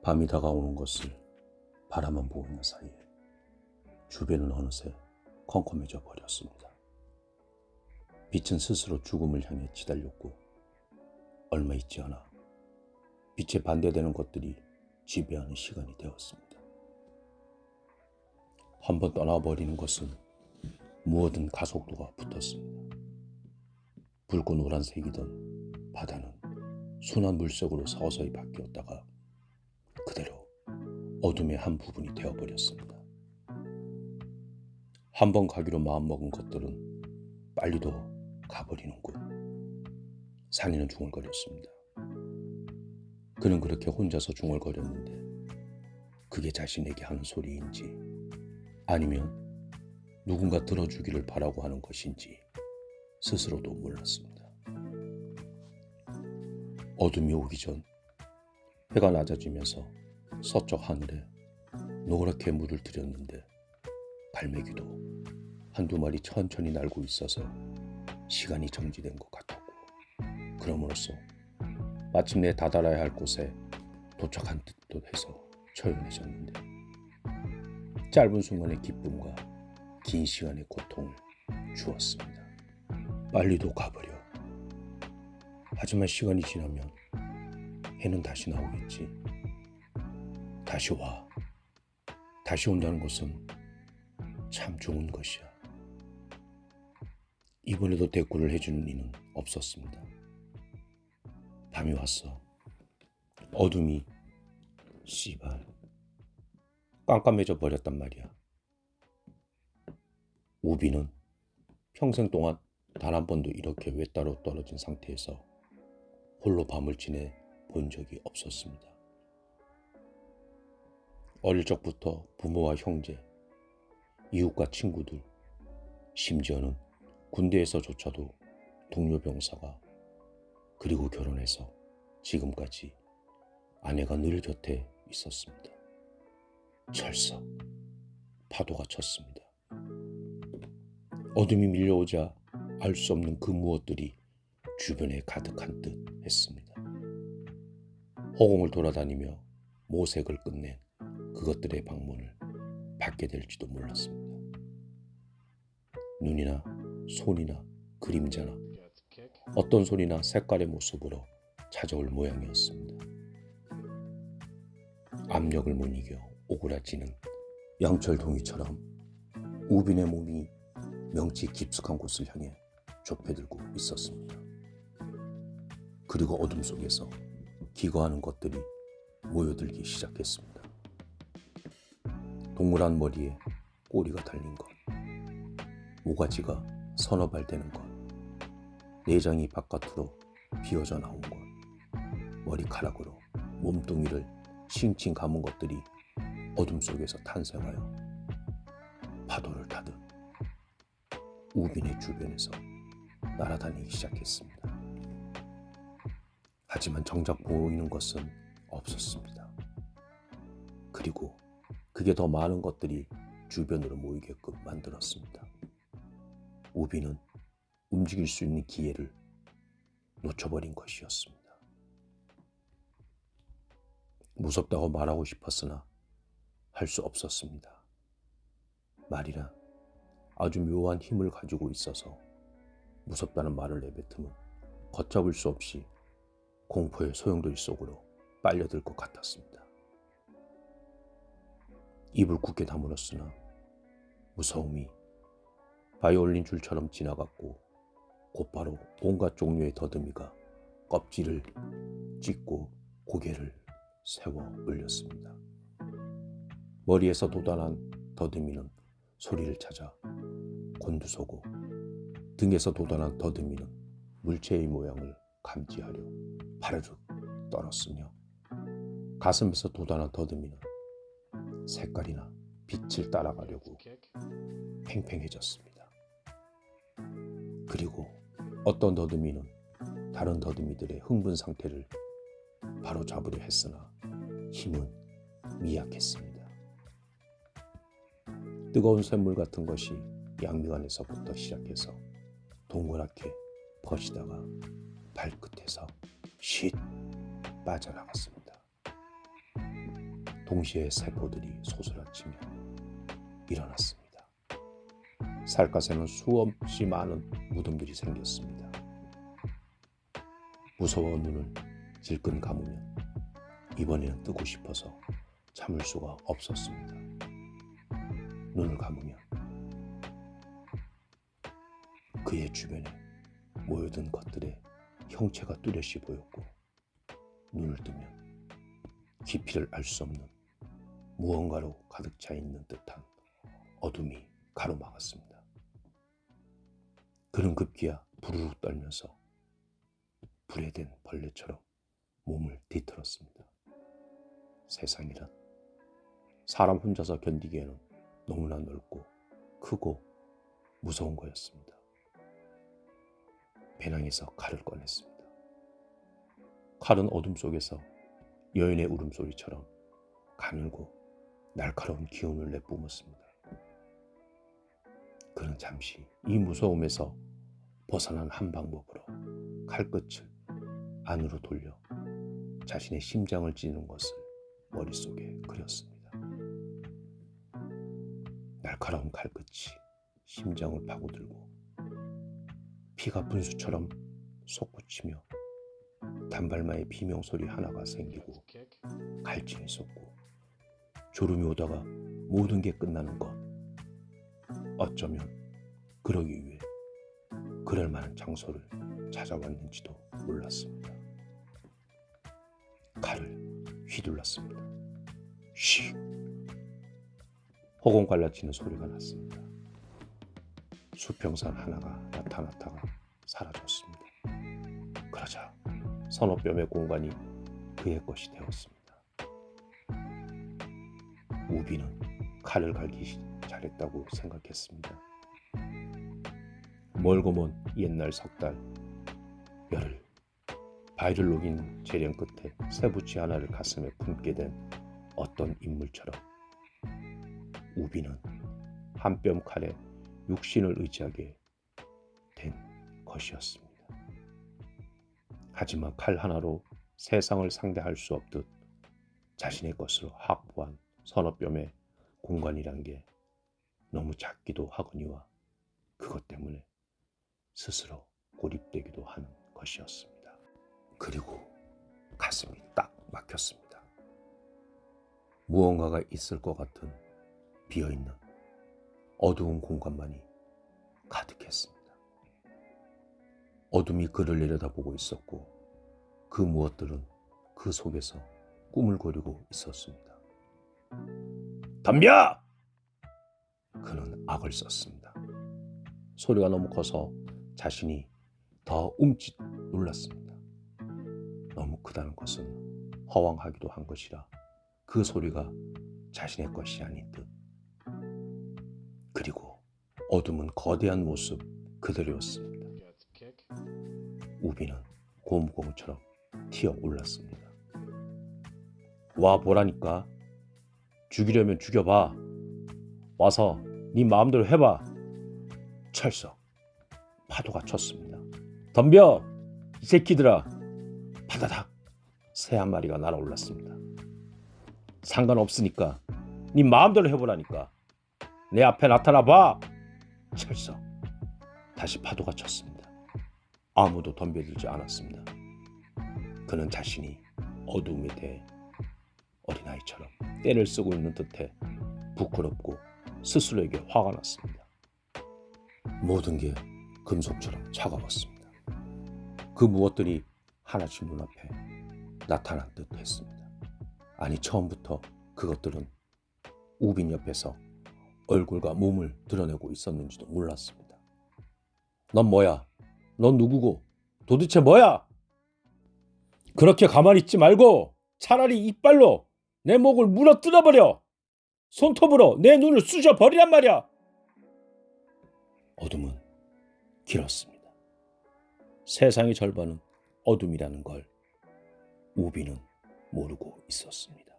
밤이 다가오는 것을 바라만 보고 있는 사이에 주변은 어느새 컴컴해져 버렸습니다. 빛은 스스로 죽음을 향해 치달렸고 얼마 있지 않아 빛에 반대되는 것들이 지배하는 시간이 되었습니다. 한번 떠나버리는 것은 무엇든 가속도가 붙었습니다. 붉고 노란색이던 바다는 순한 물색으로 서서히 바뀌었다가 그대로 어둠의 한 부분이 되어버렸습니다. 한번 가기로 마음먹은 것들은 빨리도 가버리는군. 산이는 중얼거렸습니다. 그는 그렇게 혼자서 중얼거렸는데 그게 자신에게 하는 소리인지 아니면 누군가 들어주기를 바라고 하는 것인지 스스로도 몰랐습니다. 어둠이 오기 전 해가 낮아지면서 서쪽 하늘에 노랗게 물을 들였는데 갈매기도 한두 마리 천천히 날고 있어서 시간이 정지된 것 같았고 그럼으로써 마침내 다다라야 할 곳에 도착한 듯도 해서 초연해졌는데 짧은 순간의 기쁨과 긴 시간의 고통을 주었습니다. 빨리도 가버려. 하지만 시간이 지나면 해는 다시 나오겠지. 다시 와. 다시 온다는 것은 참 좋은 것이야. 이번에도 대꾸를 해주는 이는 없었습니다. 밤이 왔어. 어둠이 씨발 깜깜해져 버렸단 말이야. 우비는 평생 동안 단 한 번도 이렇게 외따로 떨어진 상태에서 홀로 밤을 지내 본 적이 없었습니다. 어릴 적부터 부모와 형제, 이웃과 친구들, 심지어는 군대에서조차도 동료 병사가 그리고 결혼해서 지금까지 아내가 늘 곁에 있었습니다. 철썩 파도가 쳤습니다. 어둠이 밀려오자 알 수 없는 그 무엇들이 주변에 가득한 듯 했습니다. 허공을 돌아다니며 모색을 끝낸 그것들의 방문을 받게 될지도 몰랐습니다. 눈이나 손이나 그림자나 어떤 소리나 색깔의 모습으로 찾아올 모양이었습니다. 압력을 못 이겨 오그라지는 양철동이처럼 우빈의 몸이 명치 깊숙한 곳을 향해 좁혀들고 있었습니다. 그리고 어둠 속에서 기거하는 것들이 모여들기 시작했습니다. 동그란 머리에 꼬리가 달린 것, 모가지가 서너 발 되는 것, 내장이 바깥으로 비어져 나온 것, 머리카락으로 몸뚱이를 칭칭 감은 것들이 어둠 속에서 탄생하여 파도를 타듯 우빈의 주변에서 날아다니기 시작했습니다. 하지만 정작 보이는 것은 없었습니다. 그리고 그게 더 많은 것들이 주변으로 모이게끔 만들었습니다. 우빈은 움직일 수 있는 기회를 놓쳐버린 것이었습니다. 무섭다고 말하고 싶었으나 할 수 없었습니다. 말이란 아주 묘한 힘을 가지고 있어서 무섭다는 말을 내뱉으면 걷잡을 수 없이 공포의 소용돌이 속으로 빨려들 것 같았습니다. 입을 굳게 다물었으나 무서움이 바이올린 줄처럼 지나갔고 곧바로 온갖 종류의 더듬이가 껍질을 찢고 고개를 세워 올렸습니다. 머리에서 돋아난 더듬이는 소리를 찾아 곤두서고 등에서 돋아난 더듬이는 물체의 모양을 감지하려 파르륵 떨었으며 가슴에서 돋아난 더듬이는 색깔이나 빛을 따라가려고 팽팽해졌습니다. 그리고 어떤 더듬이는 다른 더듬이들의 흥분 상태를 바로 잡으려 했으나 힘은 미약했습니다. 뜨거운 쇳물 같은 것이 양미간에서부터 시작해서 동그랗게 퍼지다가 발끝에서 쉿 빠져나갔습니다. 동시에 세포들이 솟아치며 일어났습니다. 살갗에는 수없이 많은 무덤들이 생겼습니다. 무서워 눈을 질끈 감으면 이번에는 뜨고 싶어서 참을 수가 없었습니다. 눈을 감으면 그의 주변에 모여든 것들의 형체가 뚜렷이 보였고, 눈을 뜨면 깊이를 알 수 없는 무언가로 가득 차 있는 듯한 어둠이 가로막았습니다. 그는 급기야 부르르 떨면서 불에 댄 벌레처럼 몸을 뒤틀었습니다. 세상이란 사람 혼자서 견디기에는 너무나 넓고 크고 무서운 거였습니다. 배낭에서 칼을 꺼냈습니다. 칼은 어둠 속에서 여인의 울음소리처럼 가늘고 날카로운 기운을 내뿜었습니다. 그는 잠시 이 무서움에서 벗어난 한 방법으로 칼끝을 안으로 돌려 자신의 심장을 찌는 것을 머릿속에 그렸습니다. 날카로운 칼끝이 심장을 파고들고 피가 분수처럼 솟구치며 단발마의 비명소리 하나가 생기고 갈증이 솟고 졸음이 오다가 모든 게 끝나는 것. 어쩌면 그러기 위해 그럴 만한 장소를 찾아왔는지도 몰랐습니다. 칼을 휘둘렀습니다. 씩! 허공 갈라치는 소리가 났습니다. 수평선 하나가 나타났다가 사라졌습니다. 그러자 서너 뼘의 공간이 그의 것이 되었습니다. 우비는 칼을 갈기 잘했다고 생각했습니다. 멀고 먼 옛날 석달 열흘, 바위를 녹인 재련 끝에 쇠붙이 하나를 가슴에 품게 된 어떤 인물처럼 우비는 한 뼘 칼에 육신을 의지하게 된 것이었습니다. 하지만 칼 하나로 세상을 상대할 수 없듯 자신의 것으로 확보한 서너 뼘의 공간이란 게 너무 작기도 하거니와 그것 때문에 스스로 고립되기도 하는 것이었습니다. 그리고 가슴이 딱 막혔습니다. 무언가가 있을 것 같은 비어있는 어두운 공간만이 가득했습니다. 어둠이 그를 내려다보고 있었고 그 무엇들은 그 속에서 꿈을 꾸리고 있었습니다. 덤벼! 그는 악을 썼습니다. 소리가 너무 커서 자신이 더 움찔 놀랐습니다. 너무 크다는 것은 허황하기도 한 것이라 그 소리가 자신의 것이 아닌 듯. 그리고 어둠은 거대한 모습 그대로였습니다. 우비는 고무고무처럼 튀어 올랐습니다. 와 보라니까. 죽이려면 죽여봐. 와서 네 마음대로 해봐. 철썩. 파도가 쳤습니다. 덤벼! 이 새끼들아. 바다닥. 새 한 마리가 날아올랐습니다. 상관없으니까 네 마음대로 해보라니까. 내 앞에 나타나봐. 철썩. 다시 파도가 쳤습니다. 아무도 덤벼들지 않았습니다. 그는 자신이 어두움에 대해 어린아이처럼 떼를 쓰고 있는 듯해 부끄럽고 스스로에게 화가 났습니다. 모든 게 금속처럼 차가웠습니다. 그 무엇들이 하나씩 눈앞에 나타난 듯 했습니다. 아니 처음부터 그것들은 우빈 옆에서 얼굴과 몸을 드러내고 있었는지도 몰랐습니다. 넌 뭐야? 넌 누구고? 도대체 뭐야? 그렇게 가만히 있지 말고 차라리 이빨로 내 목을 물어 뜯어버려. 손톱으로 내 눈을 쑤셔버리란 말이야. 어둠은 길었습니다. 세상의 절반은 어둠이라는 걸 우비는 모르고 있었습니다.